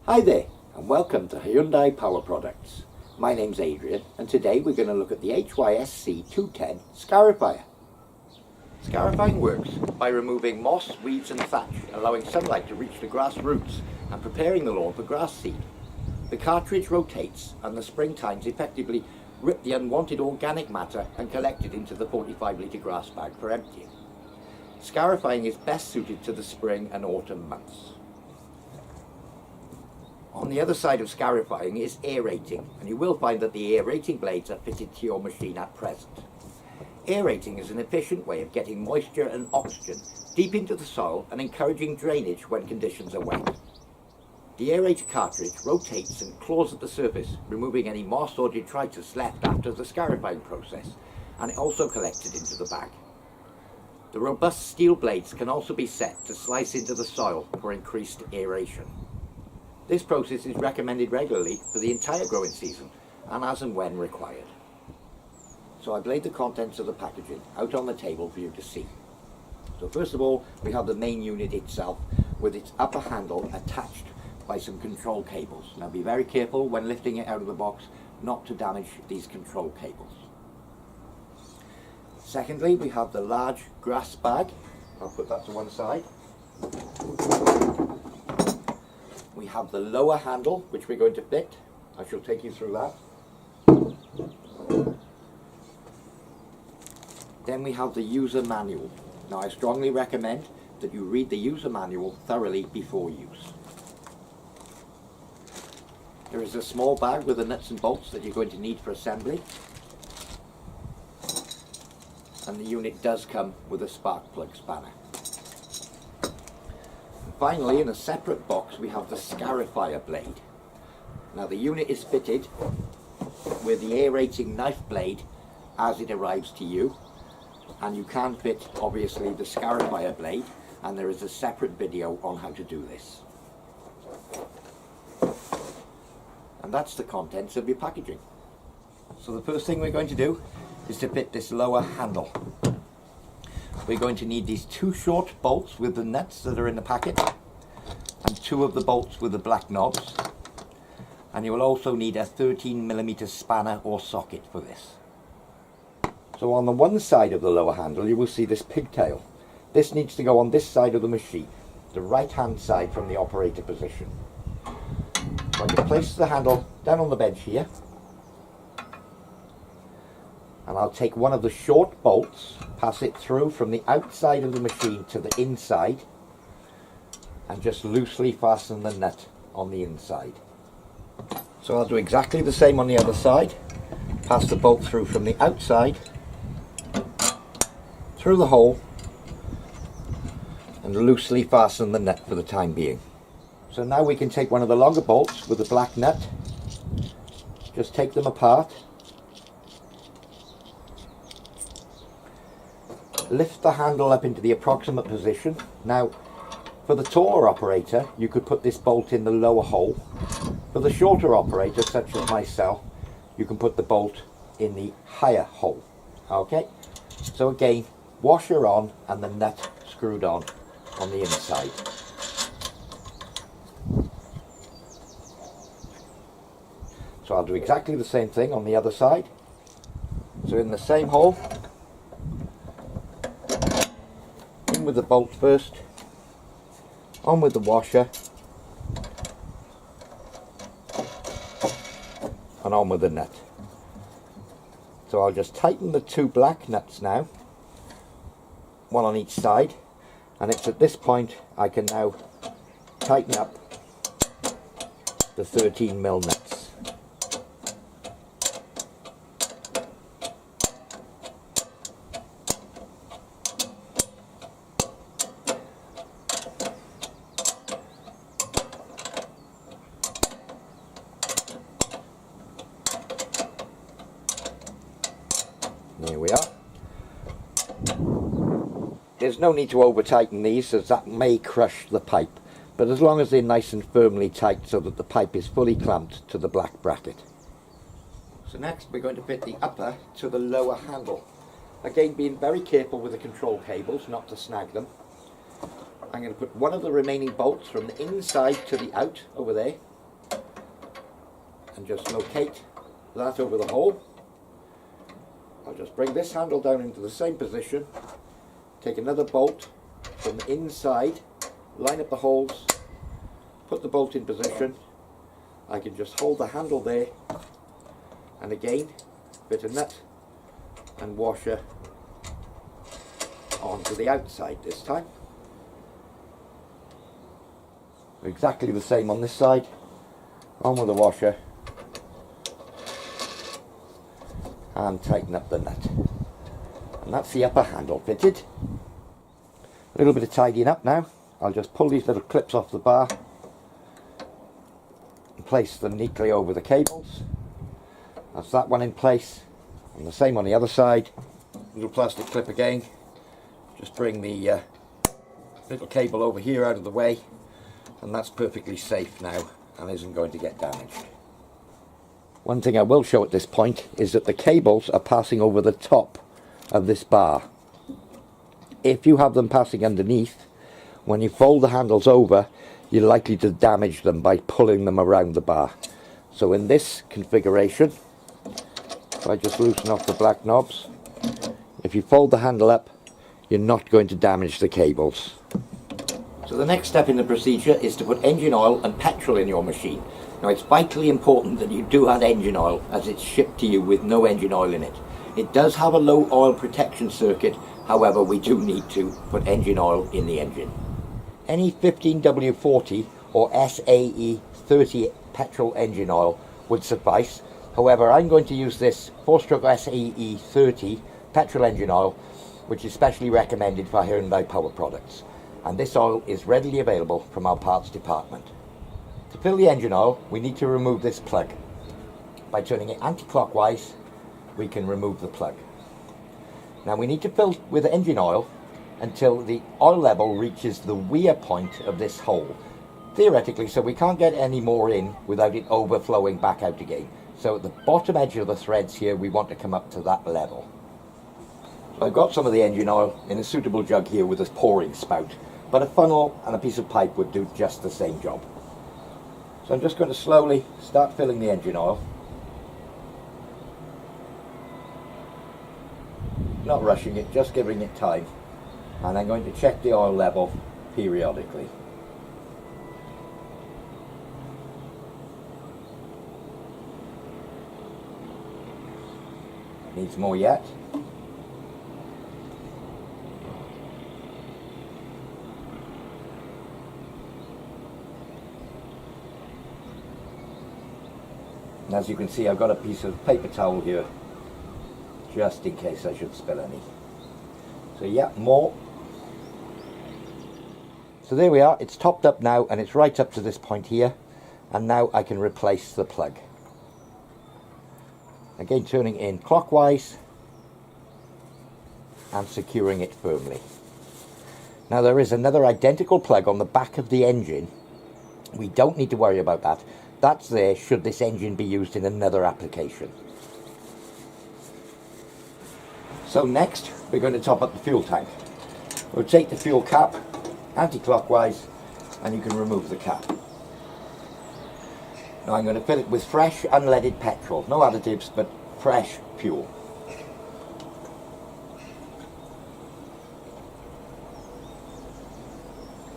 Hi there, and welcome to Hyundai Power Products. My name's Adrian, and today we're going to look at the HYSC210 Scarifier. Scarifying works by removing moss, weeds and thatch, allowing sunlight to reach the grass roots and preparing the lawn for grass seed. The cartridge rotates and the spring tines effectively rip the unwanted organic matter and collect it into the 45-litre grass bag for emptying. Scarifying is best suited to the spring and autumn months. On the other side of scarifying is aerating, and you will find that the aerating blades are fitted to your machine at present. Aerating is an efficient way of getting moisture and oxygen deep into the soil and encouraging drainage when conditions are wet. The aerator cartridge rotates and claws at the surface, removing any moss or detritus left after the scarifying process, and it also collects it into the bag. The robust steel blades can also be set to slice into the soil for increased aeration. This process is recommended regularly for the entire growing season and as and when required. So I've laid the contents of the packaging out on the table for you to see. So first of all, we have the main unit itself with its upper handle attached by some control cables. Now be very careful when lifting it out of the box not to damage these control cables. Secondly, we have the large grass bag. I'll put that to one side. We have the lower handle, which we're going to fit. I shall take you through that. Then we have the user manual. Now I strongly recommend that you read the user manual thoroughly before use. There is a small bag with the nuts and bolts that you're going to need for assembly. And the unit does come with a spark plug spanner. Finally, in a separate box, we have the Scarifier blade. Now the unit is fitted with the aerating knife blade as it arrives to you, and you can fit obviously the Scarifier blade, and there is a separate video on how to do this. And that's the contents of your packaging. So the first thing we're going to do is to fit this lower handle. We're going to need these two short bolts with the nuts that are in the packet and two of the bolts with the black knobs, and you will also need a 13mm spanner or socket for this. So on the one side of the lower handle you will see this pigtail. This needs to go on this side of the machine, the right hand side from the operator position. So I'm going to place the handle down on the bench here, and I'll take one of the short bolts, pass it through from the outside of the machine to the inside, and just loosely fasten the nut on the inside. So I'll do exactly the same on the other side. Pass the bolt through from the outside, through the hole, and loosely fasten the nut for the time being. So now we can take one of the longer bolts with the black nut, just take them apart, lift the handle up into the approximate position. Now for the taller operator you could put this bolt in the lower hole. For the shorter operator such as myself, you can put the bolt in the higher hole. Okay, so again, washer on and the nut screwed on the inside. So I'll do exactly the same thing on the other side. So in the same hole, in with the bolt first, on with the washer, and on with the nut. So I'll just tighten the two black nuts now, one on each side, and it's at this point I can now tighten up the 13mm nuts. There we are. There's no need to over tighten these as that may crush the pipe, but as long as they're nice and firmly tight so that the pipe is fully clamped to the black bracket. So next we're going to fit the upper to the lower handle. Again, being very careful with the control cables not to snag them. I'm going to put one of the remaining bolts from the inside to the out over there, and just locate that over the hole. I'll just bring this handle down into the same position, take another bolt from the inside, line up the holes, put the bolt in position. I can just hold the handle there, and again, bit of nut and washer onto the outside this time. Exactly the same on this side, on with the washer, and tighten up the nut. And that's the upper handle fitted. A little bit of tidying up now. I'll just pull these little clips off the bar and place them neatly over the cables. That's that one in place, and the same on the other side. Little plastic clip again. Just bring the little cable over here out of the way, and that's perfectly safe now and isn't going to get damaged. One thing I will show at this point is that the cables are passing over the top of this bar. If you have them passing underneath, when you fold the handles over, you're likely to damage them by pulling them around the bar. So in this configuration, if I just loosen off the black knobs, if you fold the handle up, you're not going to damage the cables. So the next step in the procedure is to put engine oil and petrol in your machine. Now it's vitally important that you do add engine oil, as it's shipped to you with no engine oil in it. It does have a low oil protection circuit, however we do need to put engine oil in the engine. Any 15W40 or SAE30 petrol engine oil would suffice. However, I'm going to use this 4-stroke SAE30 petrol engine oil, which is specially recommended for Hyundai Power Products. And this oil is readily available from our parts department. To fill the engine oil, we need to remove this plug. By turning it anti-clockwise, we can remove the plug. Now we need to fill with engine oil until the oil level reaches the weir point of this hole. Theoretically, so we can't get any more in without it overflowing back out again. So at the bottom edge of the threads here, we want to come up to that level. So I've got some of the engine oil in a suitable jug here with a pouring spout, but a funnel and a piece of pipe would do just the same job. So I'm just going to slowly start filling the engine oil. Not rushing it, just giving it time. And I'm going to check the oil level periodically. Needs more yet. And as you can see, I've got a piece of paper towel here, just in case I should spill any. So yeah, more. So there we are, it's topped up now, and it's right up to this point here. And now I can replace the plug. Again, turning in clockwise and securing it firmly. Now there is another identical plug on the back of the engine. We don't need to worry about that. That's there should this engine be used in another application. So next, we're going to top up the fuel tank. We'll take the fuel cap anti-clockwise, and you can remove the cap. Now I'm going to fill it with fresh unleaded petrol, no additives, but fresh fuel.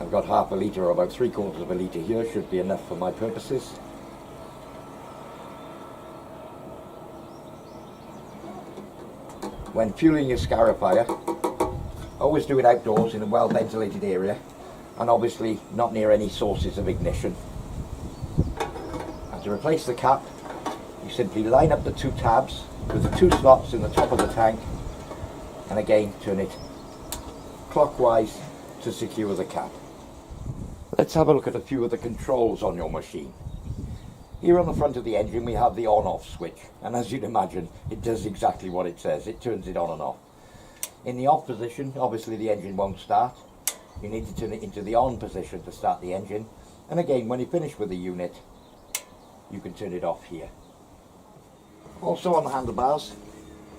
I've got half a litre or about 3/4 of a litre here, should be enough for my purposes. When fueling your Scarifier, always do it outdoors in a well ventilated area, and obviously not near any sources of ignition. And to replace the cap, you simply line up the two tabs with the two slots in the top of the tank, and again turn it clockwise to secure the cap. Let's have a look at a few of the controls on your machine. Here on the front of the engine we have the on-off switch, and as you'd imagine, it does exactly what it says. It turns it on and off. In the off position, obviously the engine won't start. You need to turn it into the on position to start the engine. And again, when you finish with the unit, you can turn it off here. Also on the handlebars,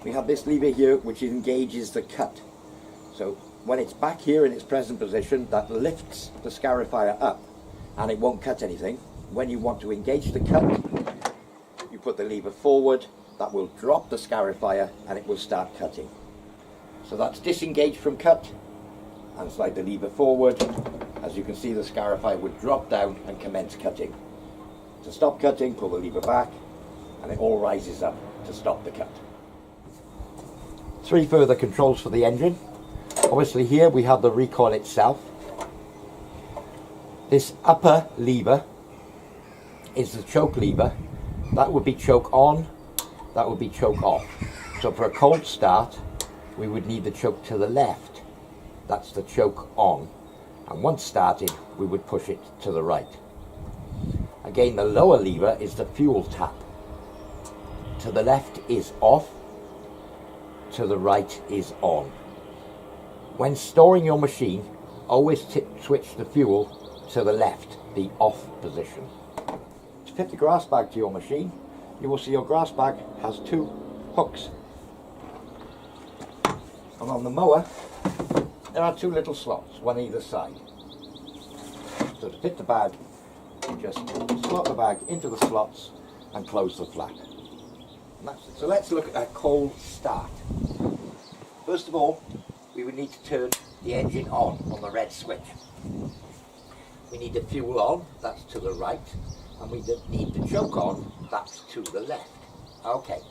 we have this lever here which engages the cut. So when it's back here in its present position, that lifts the Scarifier up and it won't cut anything. When you want to engage the cut, put the lever forward, that will drop the scarifier and it will start cutting. So that's disengaged from cut, and slide the lever forward. As you can see, the scarifier would drop down and commence cutting. To stop cutting, pull the lever back and it all rises up to stop the cut. 3 further controls for the engine. Obviously here we have the recoil itself. This upper lever is the choke lever. That would be choke on, that would be choke off. So for a cold start, we would need the choke to the left. That's the choke on. And once started, we would push it to the right. Again, the lower lever is the fuel tap. To the left is off, to the right is on. When storing your machine, always switch the fuel to the left, the off position. To fit the grass bag to your machine, you will see your grass bag has 2 hooks. And on the mower, there are 2 little slots, one either side. So to fit the bag, you just slot the bag into the slots and close the flap. And that's it. So let's look at a cold start. First of all, we would need to turn the engine on the red switch. We need the fuel on, that's to the right, and we need the choke on, that's to the left. Okay.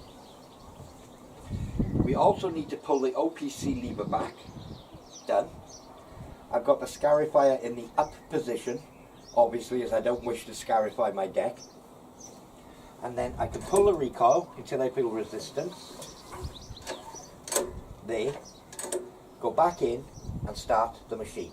We also need to pull the OPC lever back. Done. I've got the scarifier in the up position, obviously, as I don't wish to scarify my deck. And then I can pull the recoil until I feel resistance. There. Go back in and start the machine.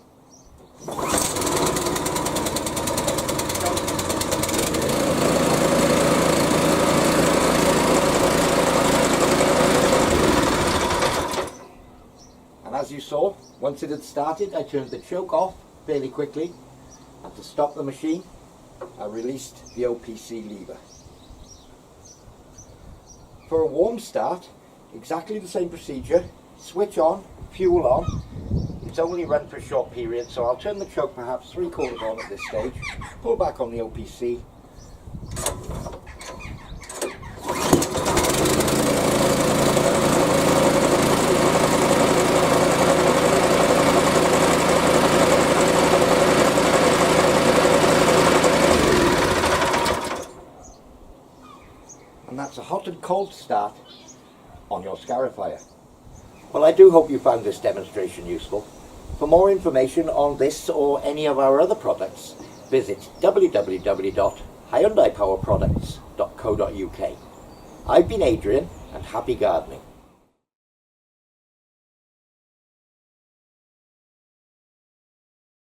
And as you saw, once it had started, I turned the choke off fairly quickly, and to stop the machine, I released the OPC lever. For a warm start, exactly the same procedure. Switch on, fuel on. It's only run for a short period, so I'll turn the choke perhaps 3/4 on at this stage, pull back on the OPC. And that's a hot and cold start on your scarifier. Well, I do hope you found this demonstration useful. For more information on this or any of our other products, visit www.hyundaipowerproducts.co.uk. I've been Adrian, and happy gardening.